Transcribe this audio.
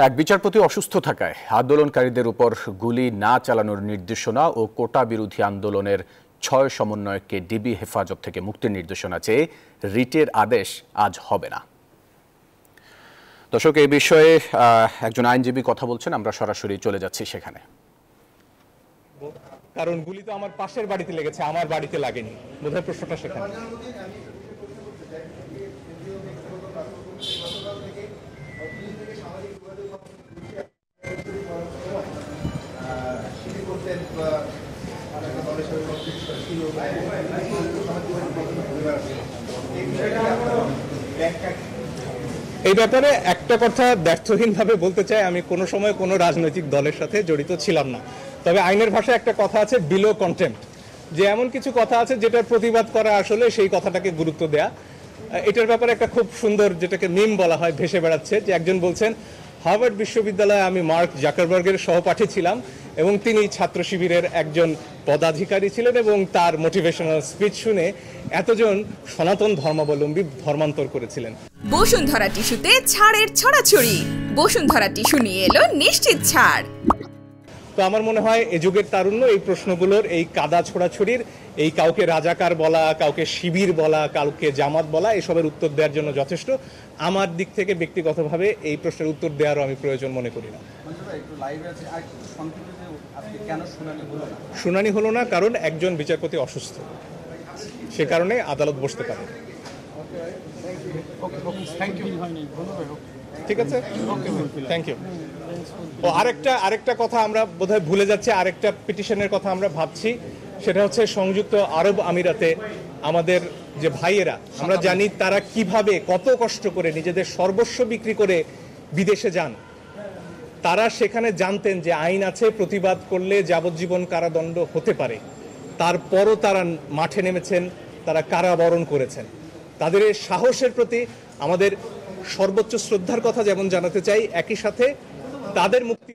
এক বিচারপতি অসুস্থ থাকায় আন্দোলনকারীদের উপর গুলি না চালানোর নির্দেশনা ও কোটা বিরোধী আন্দোলনের ৬ সমন্বয়ককে ডিবি হেফাজত থেকে মুক্তির নির্দেশনা চেয়ে রিটের আদেশ আজ হবে না। দর্শক, এই বিষয়ে একজন আইনজীবী কথা বলছেন, আমরা সরাসরি চলে যাচ্ছি সেখানে। কারণ গুলি তো আমার পাশের বাড়িতে লেগেছে, আমার বাড়িতে লাগেনি, বোধহয় প্রশ্নটা সেখানে। এই ব্যাপারে একটা কথা ব্যর্থহীনভাবে বলতে চাই, আমি কোনো সময় কোনো রাজনৈতিক দলের সাথে জড়িত ছিলাম না। তবে আইনের ভাষায় একটা কথা আছে, বিলো কন্টেম্পট, যে এমন কিছু কথা আছে যেটার প্রতিবাদ করা আসলে সেই কথাটাকে গুরুত্ব দেয়া। এটার ব্যাপারে একটা খুব সুন্দর, যেটাকে মিম বলা হয়, ভেসে বেড়াচ্ছে, যে একজন বলছেন, হার্ভার্ড বিশ্ববিদ্যালয়ে আমি মার্ক জাকারবার্গের সহপাঠী ছিলাম এবং তিনি ছাত্র শিবিরের একজন পদাধিকারী ছিলেন এবং তার মোটিভেশনাল স্পিচ শুনে এতজন সনাতন ধর্মাবলম্বী ধর্মান্তর করেছিলেন। বসুন্ধরা টিস্যুতে ছাড়ের ছড়াছড়ি। বসুন্ধরা টিস্যু নিয়ে এলো নিশ্চিত ছাড়। তো আমার মনে হয় এ যুগের তারুণ্য এই প্রশ্নগুলোর, এই কাদা ছোড়াছড়ির, এই কাউকে রাজাকার বলা, কাউকে শিবির বলা, কাউকে জামাত বলা, এসবের উত্তর দেওয়ার জন্য যথেষ্ট। আমার দিক থেকে ব্যক্তিগতভাবে এই প্রশ্নের উত্তর দেওয়ারও আমি প্রয়োজন মনে করি না। শুনানি হলো না কারণ একজন বিচারপতি অসুস্থ, সে কারণে আদালত বসতে পারে। ঠিক আছে, থ্যাংক ইউ। ও আরেকটা কথা আমরা বোধহয় ভুলে যাচ্ছি, আরেকটা পিটিশনের কথা আমরা ভাবছি, সেটা হচ্ছে সংযুক্ত আরব আমিরাতে আমাদের যে ভাইয়েরা, আমরা জানি তারা কিভাবে কত কষ্ট করে নিজেদের সর্বস্ব বিক্রি করে বিদেশে যান। তারা সেখানে জানতেন যে আইন আছে, প্রতিবাদ করলে যাবজ্জীবন কারাদণ্ড হতে পারে, তারপরও তারা মাঠে নেমেছেন, তারা কারাবরণ করেছেন। তাদের এই সাহসের প্রতি আমাদের সর্বোচ্চ শ্রদ্ধার কথা যেমন জানাতে চাই, একই সাথে তাদের মুক্তি